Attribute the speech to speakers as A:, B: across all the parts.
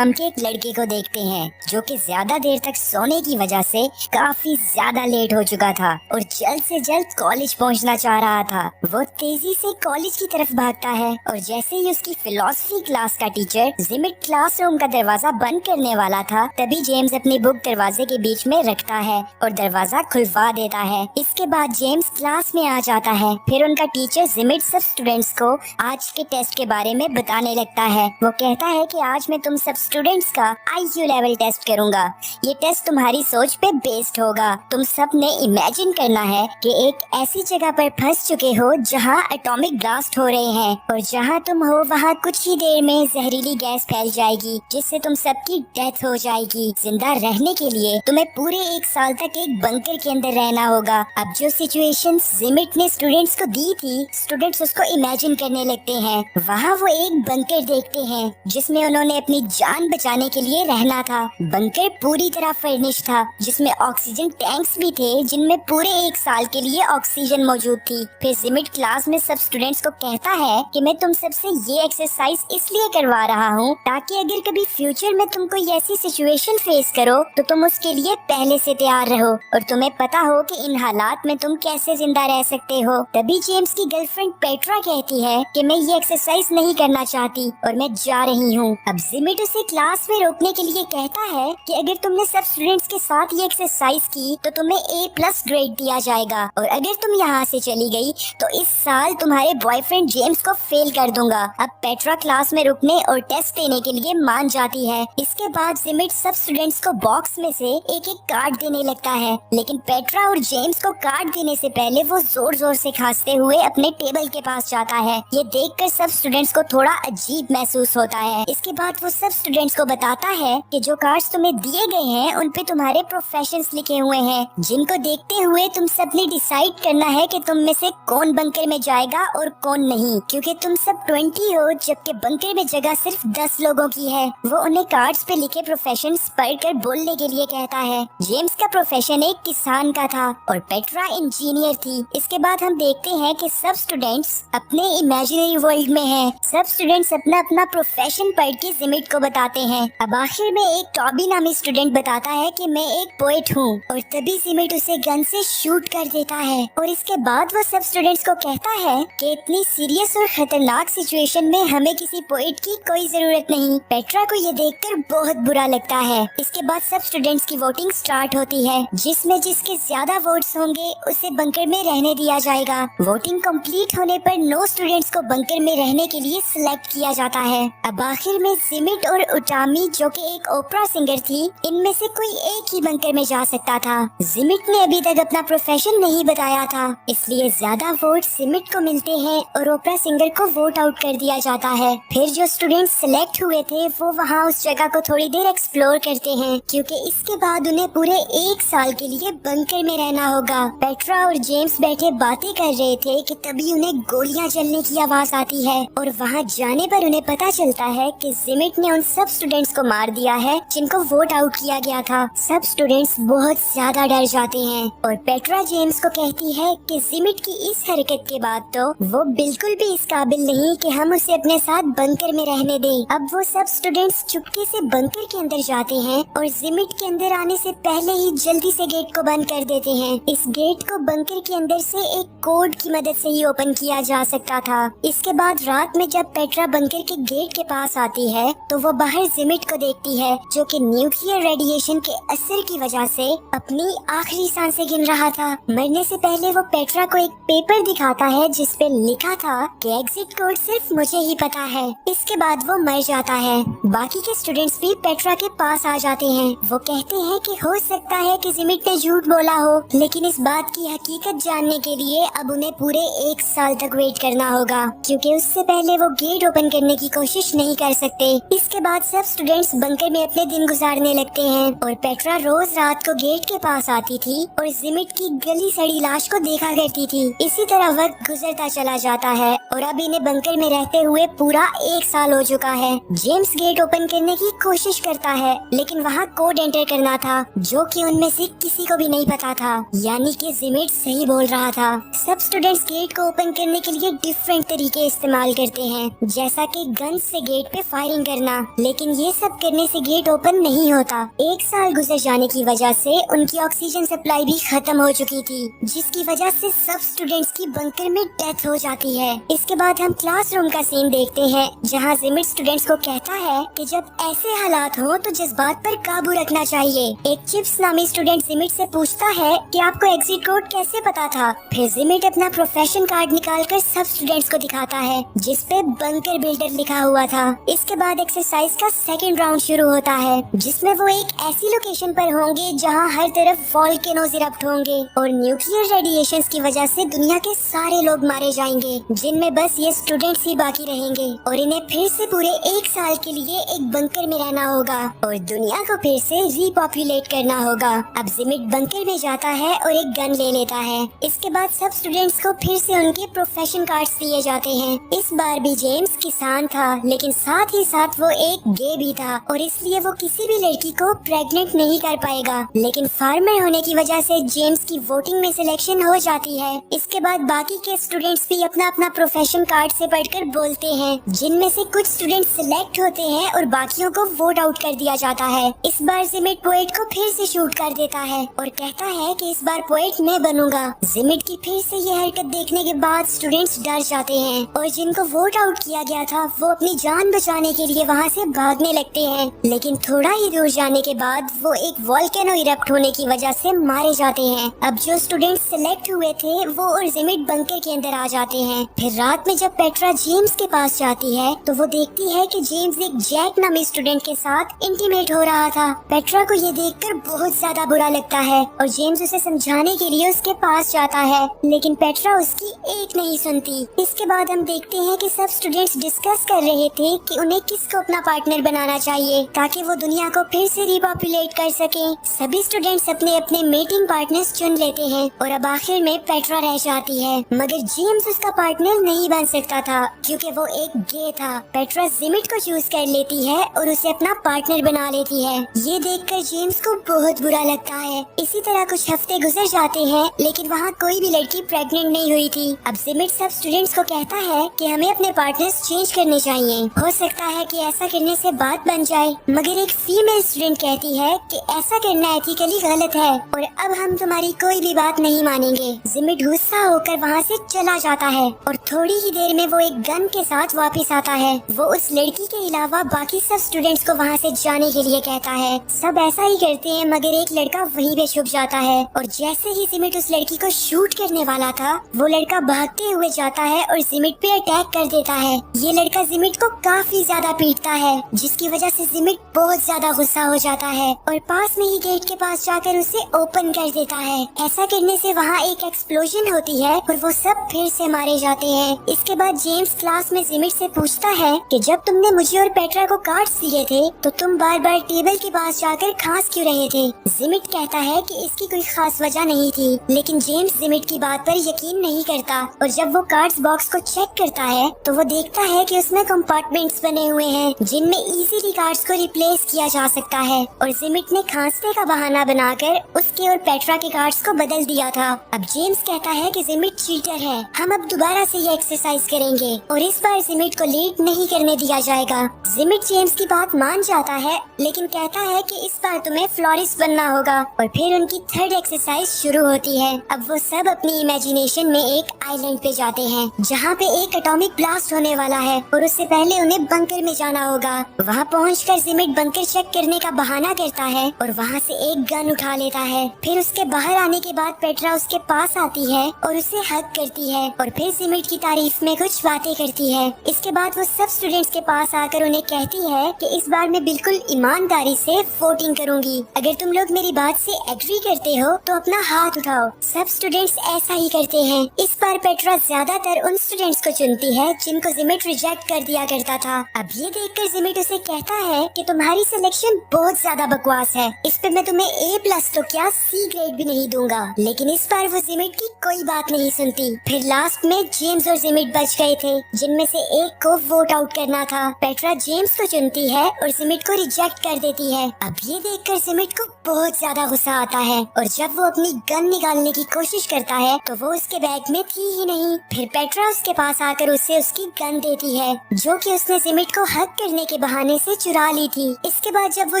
A: नाम के एक लड़के को देखते हैं जो कि ज्यादा देर तक सोने की वजह से काफी ज्यादा लेट हो चुका था और जल्द से जल्द कॉलेज पहुंचना चाह रहा था। वो तेजी से कॉलेज की तरफ भागता है और जैसे ही उसकी फिलॉसफी क्लास का टीचर जिमिट क्लासरूम का दरवाजा बंद करने वाला था, तभी जेम्स अपनी बुक दरवाजे के बीच में रखता है और दरवाजा खुलवा देता है। इसके बाद जेम्स क्लास में आ जाता है। फिर उनका टीचर जिमिट सब स्टूडेंट्स को आज के टेस्ट के बारे में बताने लगता है। वो कहता है कि आज मैं तुम सब स्टूडेंट्स का IQ लेवल टेस्ट करूंगा। ये टेस्ट तुम्हारी सोच पे बेस्ड होगा। तुम सब ने इमेजिन करना है कि एक ऐसी जगह पर फंस चुके हो जहां एटॉमिक ब्लास्ट हो रहे हैं और जहां तुम हो वहां कुछ ही देर में जहरीली गैस फैल जाएगी जिससे तुम सबकी डेथ हो जाएगी। जिंदा रहने के लिए तुम्हें पूरे 1 साल तक एक बंकर के अंदर रहना होगा। अब जो सिचुएशन जिमिट ने स्टूडेंट्स को दी थी, स्टूडेंट्स उसको इमेजिन करने लगते हैं। वहाँ वो एक बंकर देखते हैं जिसमें उन्होंने अपनी जान बचाने के लिए रहना था। बंकर पूरी तरह फर्निश था जिसमें ऑक्सीजन टैंक्स भी थे जिनमें पूरे 1 साल के लिए ऑक्सीजन मौजूद थी। फिर जिमिट क्लास में सब स्टूडेंट्स को कहता है कि मैं तुम सबसे ये एक्सरसाइज इसलिए करवा रहा हूँ ताकि अगर कभी फ्यूचर में तुम कोई ऐसी सिचुएशन फेस करो तो तुम उसके लिए पहले से तैयार रहो और तुम्हें पता हो कि इन हालात में तुम कैसे जिंदा रह सकते हो। तभी जेम्स की गर्लफ्रेंड पेट्रा कहती है कि मैं ये एक्सरसाइज नहीं करना चाहती और मैं जा रही हूँ। अब जिमिट उसे क्लास में रोकने के लिए कहता है कि अगर तुमने सब स्टूडेंट्स के साथ ये एक्सरसाइज की तो तुम्हें A+ ग्रेड दिया जाएगा और अगर तुम यहाँ से चली गई तो इस साल तुम्हारे बॉयफ्रेंड जेम्स को फेल कर दूंगा। अब पेट्रा क्लास में रुकने और टेस्ट देने के लिए मान जाती है। इसके बाद जिमिट सब स्टूडेंट्स को बॉक्स में से एक एक कार्ड देने लगता है, लेकिन पेट्रा और जेम्स को कार्ड देने से पहले वो जोर जोर से खांसते हुए अपने टेबल के पास जाता है। ये देखकर सब स्टूडेंट्स को थोड़ा अजीब महसूस होता है। इसके बाद वो सब स्टूडेंट्स को बताता है कि जो कार्ड्स तुम्हें दिए गए हैं उन पे तुम्हारे प्रोफेशंस लिखे हुए हैं जिनको देखते हुए तुम सब ने डिसाइड करना है कि तुम में से कौन बंकर में जाएगा और कौन नहीं, क्योंकि तुम सब 20 हो जबकि बंकर में जगह सिर्फ 10 लोगों की है। वो उन्हें कार्ड्स पे लिखे प्रोफेशंस पढ़कर बोलने के लिए कहता है। जेम्स का प्रोफेशन एक किसान का था और पेट्रा इंजीनियर थी। इसके बाद हम देखते हैं कि सब स्टूडेंट्स अपने इमेजिनरी वर्ल्ड में हैं। सब स्टूडेंट्स अपना अपना प्रोफेशन पढ़ के जिमिट को बताते हैं। अब आखिर में एक टॉबी नामी स्टूडेंट बताता है कि मैं एक पोएट हूँ और तभी जिमिट उसे गन से शूट कर देता है। और इसके बाद वो सब स्टूडेंट्स को कहता है कि इतनी सीरियस और खतरनाक सिचुएशन में हमें किसी पोएट की कोई जरूरत नहीं। पेट्रा को ये देखकर बहुत बुरा लगता है। इसके बाद सब स्टूडेंट्स की वोटिंग स्टार्ट होती है जिसमें जिसके ज्यादा वोट्स होंगे उसे बंकर में रहने दिया जाएगा। वोटिंग कंप्लीट होने पर 9 स्टूडेंट्स को बंकर में रहने के लिए सिलेक्ट किया जाता है। अब आखिर में जिमिट और उटामी जो कि एक ओपरा सिंगर थी, इनमें से कोई एक ही बंकर में जा सकता था। जिमिट ने अभी तक अपना प्रोफेशन नहीं बताया था, इसलिए ज्यादा वोट जिमिट को मिलते हैं और ओपरा सिंगर को वोट आउट कर दिया जाता है। फिर जो स्टूडेंट्स सिलेक्ट हुए थे वो वहाँ उस जगह को थोड़ी देर एक्सप्लोर करते हैं क्योंकि इसके बाद उन्हें पूरे 1 साल के लिए बंकर में रहना होगा। पेट्रा और जेम्स बैठे बातें कर रहे थे कि तभी उन्हें गोलियां चलने की आवाज आती है और वहां जाने पर उन्हें पता चलता है कि जिमिट ने उन सब स्टूडेंट्स को मार दिया है जिनको वोट आउट किया गया था। सब स्टूडेंट्स बहुत ज्यादा डर जाते हैं और पेट्रा जेम्स को कहती है कि जिमिट की इस हरकत के बाद तो वो बिल्कुल भी इस काबिल नहीं कि हम उसे अपने साथ बंकर में रहने दें। अब वो सब स्टूडेंट्स चुपके से बंकर के अंदर जाते हैं और जिमिट के अंदर आने से पहले ही जल्दी से गेट को बंद कर देते हैं। इस गेट को बंकर के अंदर से एक कोड की मदद से ही ओपन किया जा सकता था। इसके बाद रात में जब पेट्रा बंकर के गेट के पास आती है तो वो बाहर जिमिट को देखती है जो कि न्यूक्लियर रेडिएशन के असर की वजह से अपनी आखिरी सांसें गिन रहा था। मरने से पहले वो पेट्रा को एक पेपर दिखाता है जिसपे लिखा था कि एग्जिट कोड सिर्फ मुझे ही पता है। इसके बाद वो मर जाता है। बाकी के स्टूडेंट्स भी पेट्रा के पास आ जाते हैं। वो कहते हैं कि हो सकता है कि जिमिट ने झूठ बोला हो, लेकिन इस बात की हकीकत जानने के लिए अब उन्हें पूरे 1 साल तक वेट करना होगा क्योंकि उससे पहले वो गेट ओपन करने की कोशिश नहीं कर सकते। इसके बाद सब स्टूडेंट्स बंकर में अपने दिन गुजारने लगते हैं और पेट्रा रोज रात को गेट के पास आती थी और जिमिट की गली सड़ी लाश को देखा करती थी। इसी तरह वक्त गुजरता चला जाता है और अब इन्हें बंकर में रहते हुए पूरा 1 साल हो चुका है। जेम्स गेट ओपन करने की कोशिश करता है लेकिन वहाँ कोड एंटर करना था जो कि उनमें से किसी को भी नहीं पता था, यानी कि जिमिट सही बोल रहा था। सब स्टूडेंट्स गेट को ओपन करने के लिए डिफरेंट तरीके इस्तेमाल करते हैं, जैसा कि गन से गेट पे फायरिंग करना, लेकिन ये सब करने से गेट ओपन नहीं होता। 1 साल गुजर जाने की वजह से उनकी ऑक्सीजन सप्लाई भी खत्म हो चुकी थी, जिसकी वजह से सब स्टूडेंट्स की बंकर में डेथ हो जाती है। इसके बाद हम क्लासरूम का सीन देखते हैं, जहाँ जिमिट स्टूडेंट्स को कहता है कि जब ऐसे हालात हो तो जज्बात पर काबू रखना चाहिए। एक चिप्स नामी स्टूडेंट जिमिट से पूछता है कि आपको एग्जिट कोड कैसे पता था। फिर जिमिट अपना प्रोफेशन कार्ड निकालकर सब स्टूडेंट्स को दिखाता है, जिसपे बंकर बिल्डर लिखा हुआ था। इसके बाद एक्सरसाइज का सेकंड राउंड शुरू होता है, जिसमें वो एक ऐसी लोकेशन पर होंगे जहां हर तरफ वोल्केनोज इरप्ट होंगे और न्यूक्लियर रेडिएशंस की वजह से दुनिया के सारे लोग मारे जाएंगे, जिनमें बस ये स्टूडेंट्स ही बाकी रहेंगे और इन्हें फिर से पूरे 1 साल के लिए एक बंकर में रहना होगा और दुनिया को फिर से रीपॉपुलेट करना होगा। अब जिमिट बंकर में जाता है और एक गन ले लेता है। इसके बाद सब स्टूडेंट्स को फिर से उनके प्रोफेशन कार्ड्स दिए जाते हैं। इस बार भी जेम्स किसान था, लेकिन साथ ही साथ वो एक गे भी था और इसलिए वो किसी भी लड़की को प्रेग्नेंट नहीं कर पाएगा। लेकिन फार्मर होने की वजह से जेम्स की वोटिंग में सिलेक्शन हो जाती है। इसके बाद बाकी के स्टूडेंट्स भी अपना अपना प्रोफेशन कार्ड से पढ़कर बोलते हैं, जिनमें से कुछ स्टूडेंट सिलेक्ट होते हैं और बाकियों को वोट आउट कर दिया जाता है। इस बार जिमिट पोएट को फिर से शूट कर देता है और कहता है कि इस बार पोएट मैं बनूंगा। जिमिट की फिर से ये हरकत देखने के बाद स्टूडेंट्स डर जाते हैं और जिनको वोट आउट किया गया था वो अपनी जान बचाने के लिए वहाँ से भागने लगते हैं। लेकिन थोड़ा ही दूर जाने के बाद वो एक वोल्केनो इरप्ट होने की वजह से मारे जाते हैं। अब जो स्टूडेंट्स सिलेक्ट हुए थे वो और जिमिट बंकर के अंदर आ जाते हैं। फिर रात में जब पेट्रा जेम्स के पास जाती है तो वो देखती है कि जेम्स एक जैक नामी स्टूडेंट के साथ इंटीमेट हो रहा था। पेट्रा को ये देखकर बहुत ज्यादा बुरा लगता है और जेम्स उसे समझाने के लिए उसके पास जाता है, लेकिन पेट्रा उसकी एक नहीं सुनती। इसके बाद हम देखते हैं कि सब स्टूडेंट्स डिस्कस कर रहे थे कि उन्हें किसको अपना पार्टनर बनाना चाहिए ताकि वो दुनिया को फिर से रिपॉपुलेट कर सके। सभी स्टूडेंट्स अपने अपने मेटिंग पार्टनर्स चुन लेते हैं और अब आखिर में पेट्रा रह जाती है, मगर जेम्स उसका पार्टनर नहीं बन सकता था क्योंकि वो एक गे था। पेट्रा जिमिट को चूज कर लेती है और उसे अपना पार्टनर बना लेती है। ये देखकर जेम्स को बहुत बुरा लगता है। इसी तरह कुछ हफ्ते गुजर जाते हैं, लेकिन वहाँ कोई भी लड़की प्रेग्नेंट नहीं हुई थी। अब जिमिट सब स्टूडेंट्स को कहता है कि हमें अपने पार्टनर्स चेंज करने चाहिए, हो सकता है कि ऐसा करने से बात बन जाए। मगर एक फीमेल स्टूडेंट कहती है कि ऐसा करना एथिकली गलत है और अब हम तुम्हारी कोई भी बात नहीं मानेंगे। जिमिट गुस्सा होकर वहाँ से चला जाता है और थोड़ी ही देर में वो एक गन के साथ वापस आता है। वो उस लड़की के अलावा बाकी सब स्टूडेंट्स को वहाँ से जाने के लिए कहता है। सब ऐसा ही करते हैं, मगर एक लड़का वहीं पे छुप जाता है और जैसे ही जिमिट उस लड़की को शूट करने वाला था, वो लड़का भागते हुए जाता है और जिमिट पे अटैक कर देता है। ये लड़का जिमिट को काफी ज्यादा पीटता है, जिसकी वजह से जिमिट बहुत ज्यादा गुस्सा हो जाता है और पास में ही गेट के पास जाकर उसे ओपन कर देता है। ऐसा करने से वहाँ एक एक्सप्लोजन होती है और वो सब फिर से मारे जाते हैं। इसके बाद जेम्स क्लास में जिमिट से पूछता है कि जब तुमने मुझे और पेट्रा को कार्ड्स दिए थे तो तुम बार बार टेबल के पास जाकर खांस क्यों रहे थे। जिमिट कहता है कि इसकी कोई खास वजह नहीं थी, लेकिन जेम्स जिमिट की बात पर यकीन नहीं करता और जब वो कार्ड्स बॉक्स को चेक करता है तो वो देखता है कि उसमें कंपार्टमेंट्स बने हुए हैं जिनमें इजीली कार्ड्स को रिप्लेस किया जा सकता है और जिमिट ने खांसने का बहाना बनाकर उसके और पेट्रा के कार्ड्स को बदल दिया था। अब जेम्स कहता है कि जिमिट चीटर है, हम अब दोबारा से ये एक्सरसाइज करेंगे और इस बार जिमिट को लीड नहीं करने दिया जाएगा। जिमिट जेम्स की बात मान जाता है, लेकिन कहता है कि इस बार तुम्हें फ्लोरिस्ट बनना होगा और फिर उनकी थर्ड एक्सरसाइज शुरू होती है। अब वो सब अपनी इमेजिनेशन में एक आइलैंड पे जाते हैं जहाँ पे एक एटॉमिक ब्लास्ट होने वाला है और उससे पहले उन्हें बंकर में जाना होगा। वहाँ पहुँचकर जिमिट बंकर चेक करने का बहाना करता है और वहाँ से एक गन उठा लेता है। फिर उसके बाहर आने के बाद पेट्रा उसके पास आती है और उसे हग करती है और फिर जिमिट की तारीफ में कुछ बातें करती है। इसके बाद वो सब स्टूडेंट्स के पास आकर उन्हें कहती है कि इस बार मैं बिल्कुल ईमानदारी से वोटिंग करूंगी, अगर तुम लोग मेरी बात से एग्री करते हो तो अपना हाथ उठाओ। सब स्टूडेंट्स ऐसा ही करते हैं। इस बार पेट्रा ज्यादातर उन स्टूडेंट्स को चुनती है जिनको जिमिट रिजेक्ट कर दिया करता था। अब ये देखकर जिमिट उसे कहता है कि तुम्हारी सिलेक्शन बहुत ज्यादा बकवास है, इस पे मैं तुम्हें A+ तो क्या C ग्रेड भी नहीं दूंगा। लेकिन इस बार वो जिमिट की कोई बात नहीं सुनती। फिर लास्ट में जेम्स और जिमिट बच गए थे, जिनमें से एक को वोट आउट करना था। पेट्रा जेम्स को चुनती है और जिमिट को रिजेक्ट कर देती है। अब ये देखकर जिमिट को बहुत ज्यादा गुस्सा आता है और जब वो अपनी गन निकालने की कोशिश करता है तो वो उसके बैग में थी ही नहीं। फिर पेट्रा उसके पास आकर उसे उसकी गन देती है, जो कि उसने जिमिट को हग करने के बहाने से चुरा ली थी। इसके बाद जब वो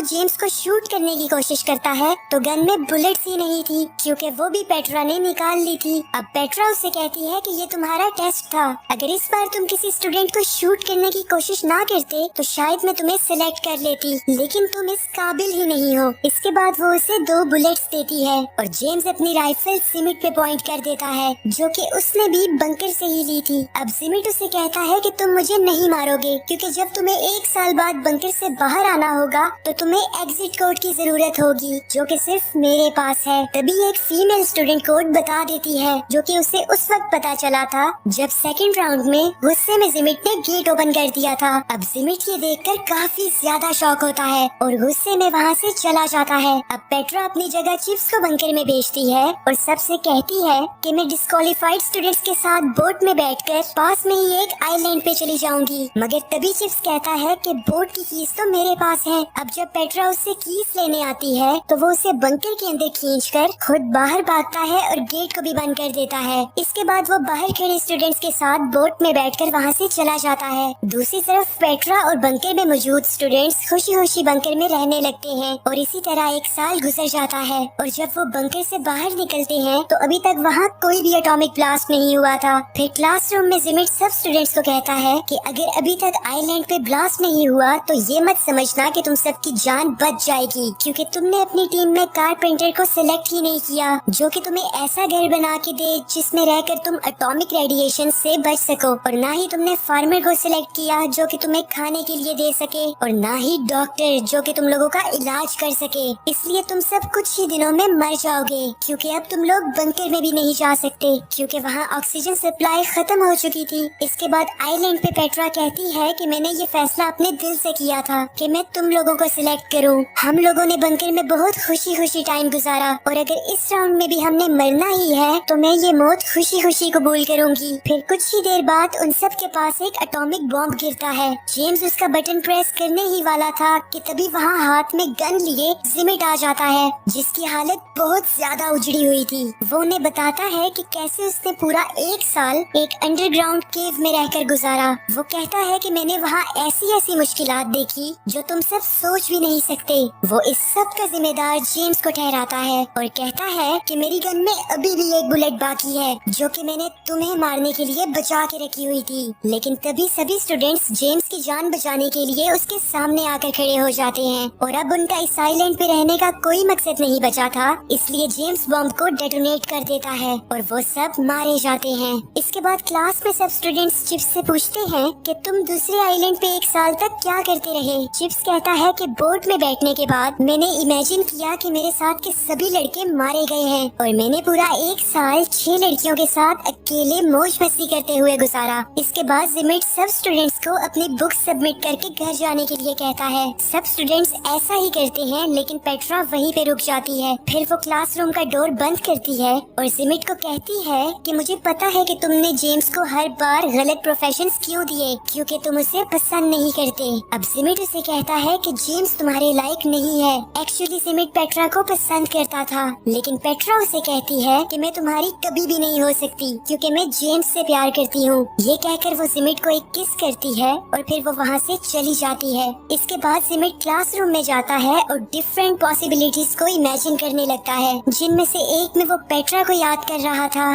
A: जेम्स को शूट करने की कोशिश करता है तो गन में बुलेट्स ही नहीं थी, क्योंकि वो भी पेट्रा ने निकाल ली थी। अब पेट्रा उसे कहती है कि ये तुम्हारा टेस्ट था, अगर इस बार तुम किसी स्टूडेंट को शूट करने की कोशिश ना करते तो शायद मैं तुम्हें सिलेक्ट कर लेती, लेकिन तुम इस काबिल ही नहीं हो। इसके बाद वो उसे 2 बुलेट्स देती है और जेम्स अपनी राइफल जिमिट पे पॉइंट कर देता है, जो कि उसने भी बंकर से ही ली थी। अब जिमिट उसे कहता है कि तुम मुझे नहीं मारोगे, क्योंकि जब तुम्हें 1 साल बाद बंकर से बाहर आना होगा तो तुम्हें एग्जिट कोड की जरूरत होगी, जो कि सिर्फ मेरे पास है। तभी एक फीमेल स्टूडेंट कोड बता देती है, जो कि उसे उस वक्त पता चला था जब सेकंड राउंड में गुस्से में जिमिट ने गेट ओपन कर दिया था। अब जिमिट ये देखकर काफी ज्यादा शॉक होता है और गुस्से में वहाँ से चला जाता है। अब पेट्रा अपनी जगह चिप्स को बंकर में भेजती है और सबसे कहती है कि मैं डिस्क्वालिफाइड स्टूडेंट्स के साथ बोट में बैठकर पास में ही एक आइलैंड पे चली जाऊंगी। मगर तभी चिप्स कहता है कि बोट की कीज तो मेरे पास है। अब जब पेट्रा उससे कीज लेने आती है तो वो उसे बंकर के अंदर खींचकर खुद बाहर भागता है और गेट को भी बंद कर देता है। इसके बाद वो बाहर खड़े स्टूडेंट्स के साथ बोट में बैठकर वहाँ से चला जाता है। दूसरी तरफ पेट्रा और बंकर में मौजूद स्टूडेंट्स खुशी खुशी बंकर में रहने लगते हैं और इसी तरह 1 साल गुजर जाता है। और जब वो बंकर से बाहर निकलते हैं तो अभी तक वहाँ कोई भी एटॉमिक ब्लास्ट नहीं हुआ था। फिर क्लासरूम में जिमिट सब स्टूडेंट्स को कहता है कि अगर अभी तक आइलैंड पे ब्लास्ट नहीं हुआ तो ये मत समझना कि तुम सबकी जान बच जाएगी, क्योंकि तुमने अपनी टीम में कारपेंटर को सिलेक्ट ही नहीं किया, जो कि तुम्हें ऐसा घर बना के दे जिसमें रहकर तुम एटॉमिक रेडिएशन से बच सको, और ना ही तुमने फार्मर को सिलेक्ट किया जो कि तुम्हें खाने के लिए दे सके, और ना ही डॉक्टर जो कि तुम लोगों का इलाज कर सके। इसलिए तुम सब कुछ ही दिनों में मर जाओगे, क्योंकि अब तुम लोग बंकर में भी नहीं जा सकते, क्योंकि वहाँ ऑक्सीजन सप्लाई खत्म हो चुकी थी। इसके बाद आइलैंड पे पेट्रा कहती है कि मैंने ये फैसला अपने दिल से किया था कि मैं तुम लोगों को सिलेक्ट करूं। हम लोगों ने बंकर में बहुत खुशी खुशी टाइम गुजारा, और अगर इस राउंड में भी हमने मरना ही है तो मैं ये मौत खुशी खुशी कबूल करूंगी। फिर कुछ ही देर बाद उन सब के पास एक एटॉमिक बॉम्ब गिरता है। जेम्स उसका बटन प्रेस करने ही वाला था कि तभी वहाँ हाथ में गन लिए जिमिट आ जाता है, जिसकी हालत बहुत ज्यादा उजड़ी हुई थी। वो उन्हें बताता है कि कैसे उसने पूरा 1 साल एक अंडरग्राउंड केव में रहकर गुजारा। वो कहता है कि मैंने वहाँ ऐसी ऐसी मुश्किलात देखी जो तुम सब सोच भी नहीं सकते। वो इस सब का जिम्मेदार जेम्स को ठहराता है और कहता है कि मेरी गन में अभी भी एक बुलेट बाकी है, जो कि मैंने तुम्हें मारने के लिए बचा के रखी हुई थी। लेकिन तभी सभी स्टूडेंट्स जेम्स की जान बचाने के लिए उसके सामने आकर खड़े हो जाते हैं, और अब उनका इस आइलैंड पे रहने का कोई मकसद नहीं बचा था, इसलिए जेम्स बॉम्ब को डेटोनेट कर देता है और वो सब मारे जाते हैं। इसके बाद क्लास में सब स्टूडेंट्स चिप्स से पूछते हैं कि तुम दूसरे आइलैंड पे 1 साल तक क्या करते रहे। चिप्स कहता है कि बोट में बैठने के बाद मैंने इमेजिन किया कि मेरे साथ के सभी लड़के मारे गए हैं, और मैंने पूरा 1 साल 6 लड़कियों के साथ अकेले मौज मस्ती करते हुए गुजारा। इसके बाद जिमिट सब स्टूडेंट्स को अपनी बुक सबमिट करके घर जाने के लिए कहता है। सब स्टूडेंट्स ऐसा ही करते हैं, लेकिन पेट्रा वहीं पे रुक जाती है। फिर वो क्लासरूम का डोर बंद करती है और जिमिट को कहती है कि मुझे पता है कि तुमने जेम्स को हर बार गलत प्रोफेशंस क्यों दिए, क्योंकि तुम उसे पसंद नहीं करते। अब जिमिट उसे कहता है कि जेम्स तुम्हारे लायक नहीं है। एक्चुअली जिमिट पेट्रा को पसंद करता था, लेकिन पेट्रा उसे कहती है कि मैं तुम्हारी कभी भी नहीं हो सकती, क्योंकि मैं जेम्स से प्यार करती हूँ। ये कहकर वो जिमिट को एक किस करती है और फिर वो वहाँ से चली जाती है। इसके बाद जिमिट क्लासरूम में जाता है और डिफरेंट पॉसिबिलिटीज को इमेजिन करने लगता है, जिनमें से एक में वो पेट्रा को याद कर रहा था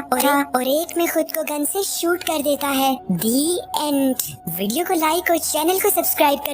A: और एक में खुद को गन से शूट कर देता है। दी एंड। वीडियो को लाइक और चैनल को सब्सक्राइब कर